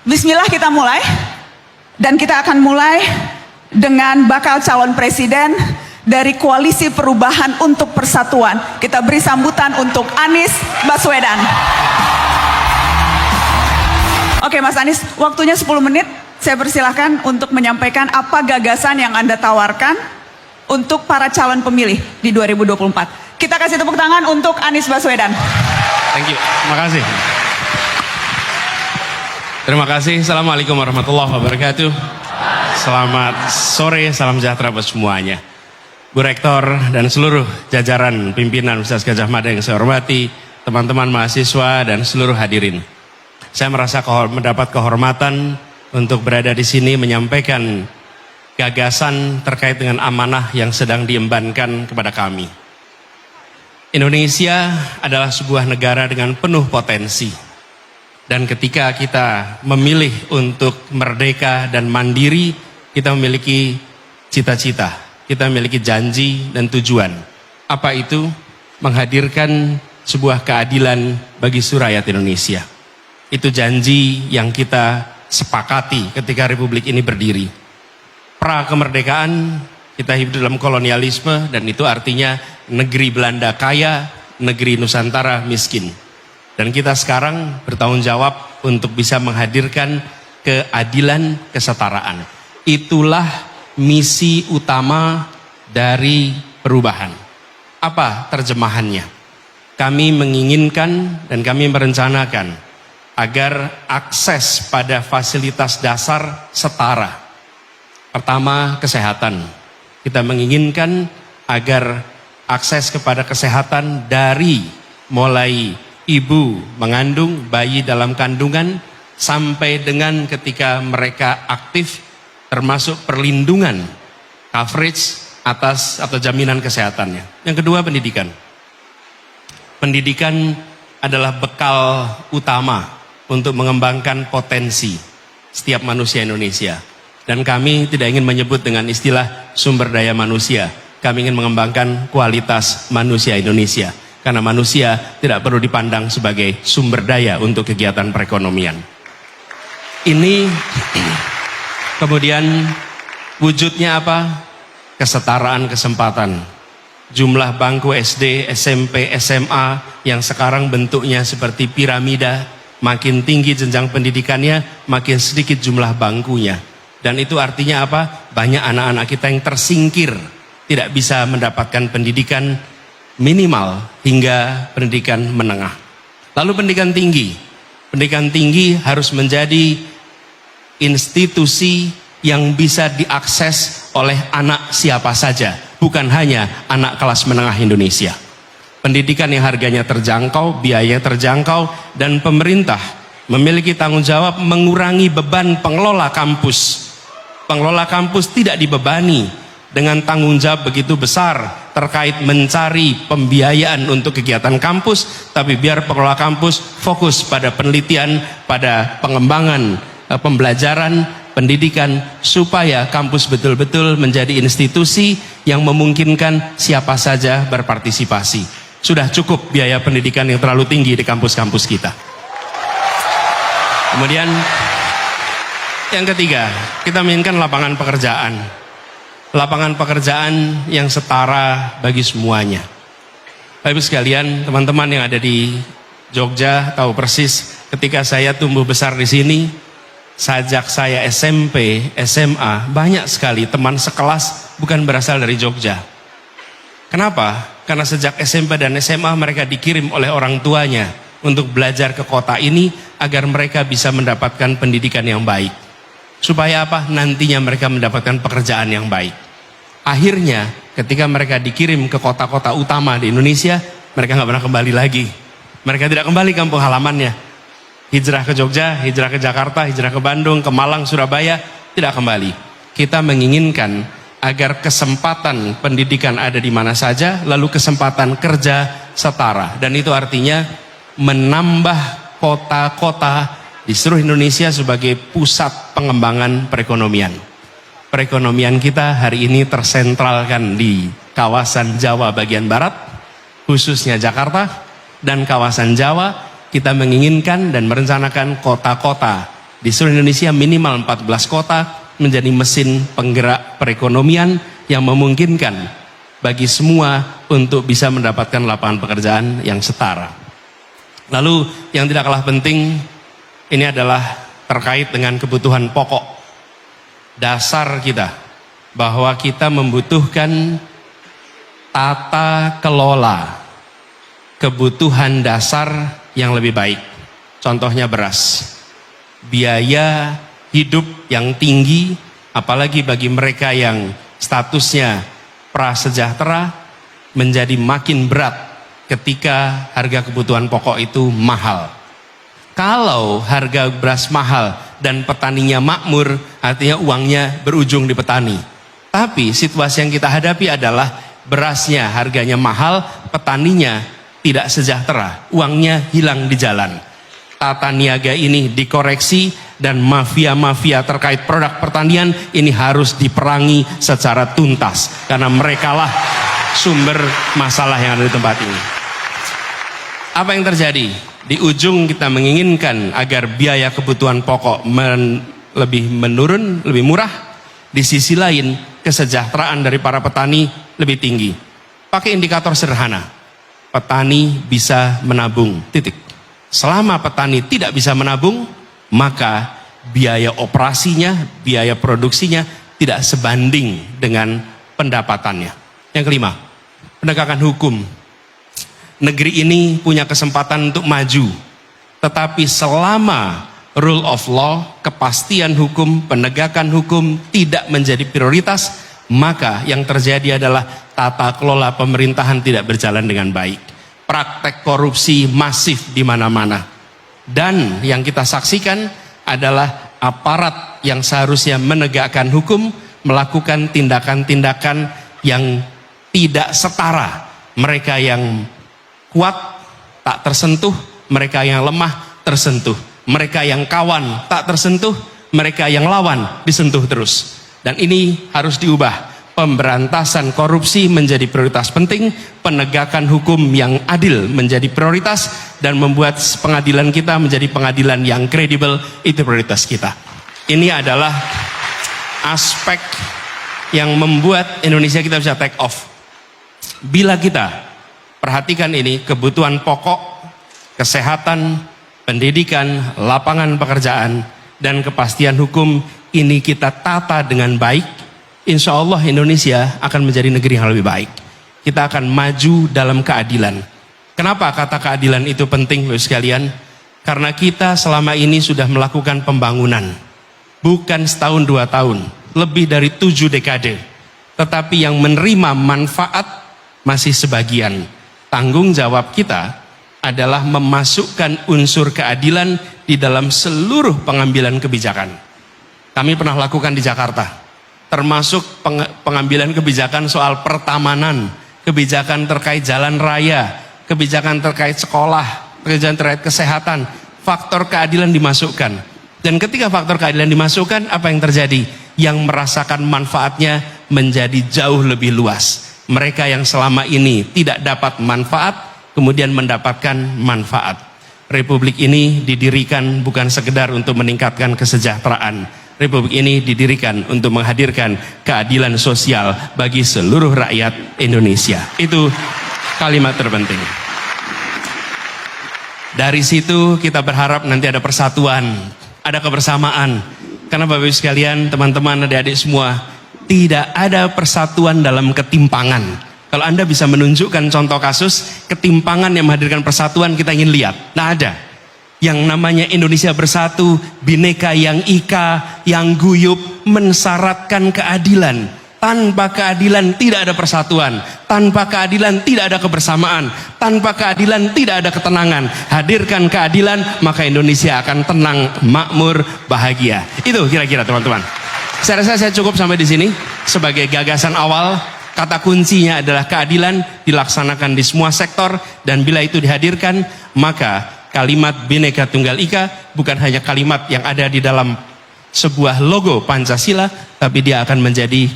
Bismillah, kita mulai. Dan kita akan mulai dengan bakal calon presiden dari Koalisi Perubahan untuk Persatuan. Kita beri sambutan untuk Anies Baswedan. Oke Mas Anies, waktunya 10 menit. Saya persilahkan untuk menyampaikan apa gagasan yang Anda tawarkan untuk para calon pemilih di 2024. Kita kasih tepuk tangan untuk Anies Baswedan. Thank you, makasih. Terima kasih. Assalamualaikum warahmatullahi wabarakatuh. Selamat sore, salam sejahtera buat semuanya. Bu Rektor dan seluruh jajaran pimpinan Universitas Gadjah Mada yang saya hormati, teman-teman mahasiswa dan seluruh hadirin. Saya merasa mendapat kehormatan untuk berada di sini menyampaikan gagasan terkait dengan amanah yang sedang diembankan kepada kami. Indonesia adalah sebuah negara dengan penuh potensi. Dan ketika kita memilih untuk merdeka dan mandiri, kita memiliki cita-cita, kita memiliki janji dan tujuan. Apa itu? Menghadirkan sebuah keadilan bagi seluruh rakyat Indonesia. Itu janji yang kita sepakati ketika Republik ini berdiri. Pra kemerdekaan, kita hidup dalam kolonialisme, dan itu artinya negeri Belanda kaya, negeri Nusantara miskin. Dan kita sekarang bertanggung jawab untuk bisa menghadirkan keadilan, kesetaraan. Itulah misi utama dari perubahan. Apa terjemahannya? Kami menginginkan dan kami merencanakan agar akses pada fasilitas dasar setara. Pertama, kesehatan. Kita menginginkan agar akses kepada kesehatan dari mulai ibu mengandung, bayi dalam kandungan, sampai dengan ketika mereka aktif, termasuk perlindungan, coverage atas atau jaminan kesehatannya. Yang kedua, pendidikan. Pendidikan adalah bekal utama untuk mengembangkan potensi setiap manusia Indonesia. Dan kami tidak ingin menyebut dengan istilah sumber daya manusia. Kami ingin mengembangkan kualitas manusia Indonesia. Karena manusia tidak perlu dipandang sebagai sumber daya untuk kegiatan perekonomian. Ini kemudian wujudnya apa? Kesetaraan kesempatan. Jumlah bangku SD, SMP, SMA yang sekarang bentuknya seperti piramida, makin tinggi jenjang pendidikannya, makin sedikit jumlah bangkunya. Dan itu artinya apa? Banyak anak-anak kita yang tersingkir, tidak bisa mendapatkan pendidikan minimal hingga pendidikan menengah. Lalu pendidikan tinggi. Pendidikan tinggi harus menjadi institusi yang bisa diakses oleh anak siapa saja, bukan hanya anak kelas menengah Indonesia. Pendidikan yang harganya terjangkau, biayanya terjangkau, dan pemerintah memiliki tanggung jawab mengurangi beban pengelola kampus. Pengelola kampus tidak dibebani dengan tanggung jawab begitu besar terkait mencari pembiayaan untuk kegiatan kampus, tapi biar pengelola kampus fokus pada penelitian, pada pengembangan pembelajaran, pendidikan, supaya kampus betul-betul menjadi institusi yang memungkinkan siapa saja berpartisipasi. Sudah cukup biaya pendidikan yang terlalu tinggi di kampus-kampus kita. Kemudian yang ketiga, kita menginginkan lapangan pekerjaan. Lapangan pekerjaan yang setara bagi semuanya. Bapak Ibu sekalian, teman-teman yang ada di Jogja tahu persis ketika saya tumbuh besar di sini, sejak saya SMP, SMA, banyak sekali teman sekelas bukan berasal dari Jogja. Kenapa? Karena sejak SMP dan SMA mereka dikirim oleh orang tuanya untuk belajar ke kota ini agar mereka bisa mendapatkan pendidikan yang baik. Supaya apa? Nantinya mereka mendapatkan pekerjaan yang baik. Akhirnya ketika mereka dikirim ke kota-kota utama di Indonesia, mereka nggak pernah kembali lagi. Mereka tidak kembali kampung halamannya. Hijrah ke Jogja, hijrah ke Jakarta, hijrah ke Bandung, ke Malang, Surabaya, tidak kembali. Kita menginginkan agar kesempatan pendidikan ada di mana saja, lalu kesempatan kerja setara. Dan itu artinya menambah kota-kota di seluruh Indonesia sebagai pusat pengembangan perekonomian. Perekonomian kita hari ini tersentralkan di kawasan Jawa bagian barat, khususnya Jakarta dan kawasan Jawa. Kita menginginkan dan merencanakan kota-kota di seluruh Indonesia minimal 14 kota menjadi mesin penggerak perekonomian yang memungkinkan bagi semua untuk bisa mendapatkan lapangan pekerjaan yang setara. Lalu yang tidak kalah penting ini adalah terkait dengan kebutuhan pokok dasar kita, bahwa kita membutuhkan tata kelola kebutuhan dasar yang lebih baik. Contohnya beras. Biaya hidup yang tinggi, apalagi bagi mereka yang statusnya prasejahtera, menjadi makin berat ketika harga kebutuhan pokok itu mahal. Kalau harga beras mahal dan petaninya makmur, artinya uangnya berujung di petani. Tapi situasi yang kita hadapi adalah berasnya harganya mahal, petaninya tidak sejahtera, uangnya hilang di jalan. Tata niaga ini dikoreksi dan mafia-mafia terkait produk pertanian ini harus diperangi secara tuntas, karena merekalah sumber masalah yang ada di tempat ini. Apa yang terjadi? Di ujung kita menginginkan agar biaya kebutuhan pokok lebih menurun, lebih murah. Di sisi lain kesejahteraan dari para petani lebih tinggi. Pakai indikator sederhana, petani bisa menabung, titik. Selama petani tidak bisa menabung, maka biaya operasinya, biaya produksinya tidak sebanding dengan pendapatannya. Yang kelima, penegakan hukum. Negeri ini punya kesempatan untuk maju, tetapi selama rule of law, kepastian hukum, penegakan hukum tidak menjadi prioritas, maka yang terjadi adalah tata kelola pemerintahan tidak berjalan dengan baik. Praktek korupsi masif di mana-mana. Dan yang kita saksikan adalah aparat yang seharusnya menegakkan hukum melakukan tindakan-tindakan yang tidak setara. Mereka yang kuat tak tersentuh, mereka yang lemah tersentuh. Mereka yang kawan tak tersentuh, mereka yang lawan disentuh terus. Dan ini harus diubah. Pemberantasan korupsi menjadi prioritas penting, penegakan hukum yang adil menjadi prioritas, dan membuat pengadilan kita menjadi pengadilan yang kredibel, itu prioritas kita. Ini adalah aspek yang membuat Indonesia kita bisa take off. Bila kita perhatikan ini, kebutuhan pokok, kesehatan, pendidikan, lapangan pekerjaan, dan kepastian hukum ini kita tata dengan baik, insya Allah Indonesia akan menjadi negeri yang lebih baik. Kita akan maju dalam keadilan. Kenapa kata keadilan itu penting, Bapak sekalian? Karena kita selama ini sudah melakukan pembangunan. Bukan setahun 2 tahun, lebih dari 7 dekade. Tetapi yang menerima manfaat masih sebagian. Tanggung jawab kita adalah memasukkan unsur keadilan di dalam seluruh pengambilan kebijakan. Kami pernah lakukan di Jakarta. Termasuk pengambilan kebijakan soal pertamanan, kebijakan terkait jalan raya, kebijakan terkait sekolah, kebijakan terkait kesehatan, faktor keadilan dimasukkan. Dan ketika faktor keadilan dimasukkan, apa yang terjadi? Yang merasakan manfaatnya menjadi jauh lebih luas. Mereka yang selama ini tidak dapat manfaat, kemudian mendapatkan manfaat. Republik ini didirikan bukan sekedar untuk meningkatkan kesejahteraan. Republik ini didirikan untuk menghadirkan keadilan sosial bagi seluruh rakyat Indonesia. Itu kalimat terpenting. Dari situ kita berharap nanti ada persatuan, ada kebersamaan. Karena Bapak Ibu sekalian, teman-teman, adik-adik semua, tidak ada persatuan dalam ketimpangan. Kalau Anda bisa menunjukkan contoh kasus ketimpangan yang menghadirkan persatuan, kita ingin lihat. Nah, ada. Yang namanya Indonesia Bersatu, Bhinneka yang ika, yang guyup, mensyaratkan keadilan. Tanpa keadilan tidak ada persatuan. Tanpa keadilan tidak ada kebersamaan. Tanpa keadilan tidak ada ketenangan. Hadirkan keadilan, maka Indonesia akan tenang, makmur, bahagia. Itu kira-kira teman-teman. Saya rasa saya cukup sampai di sini. Sebagai gagasan awal, kata kuncinya adalah keadilan dilaksanakan di semua sektor. Dan bila itu dihadirkan, maka kalimat Bhinneka Tunggal Ika bukan hanya kalimat yang ada di dalam sebuah logo Pancasila, tapi dia akan menjadi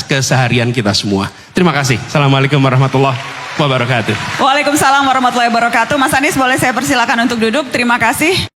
keseharian kita semua. Terima kasih. Assalamualaikum warahmatullahi wabarakatuh. Waalaikumsalam warahmatullahi wabarakatuh. Mas Anies, boleh saya persilakan untuk duduk. Terima kasih.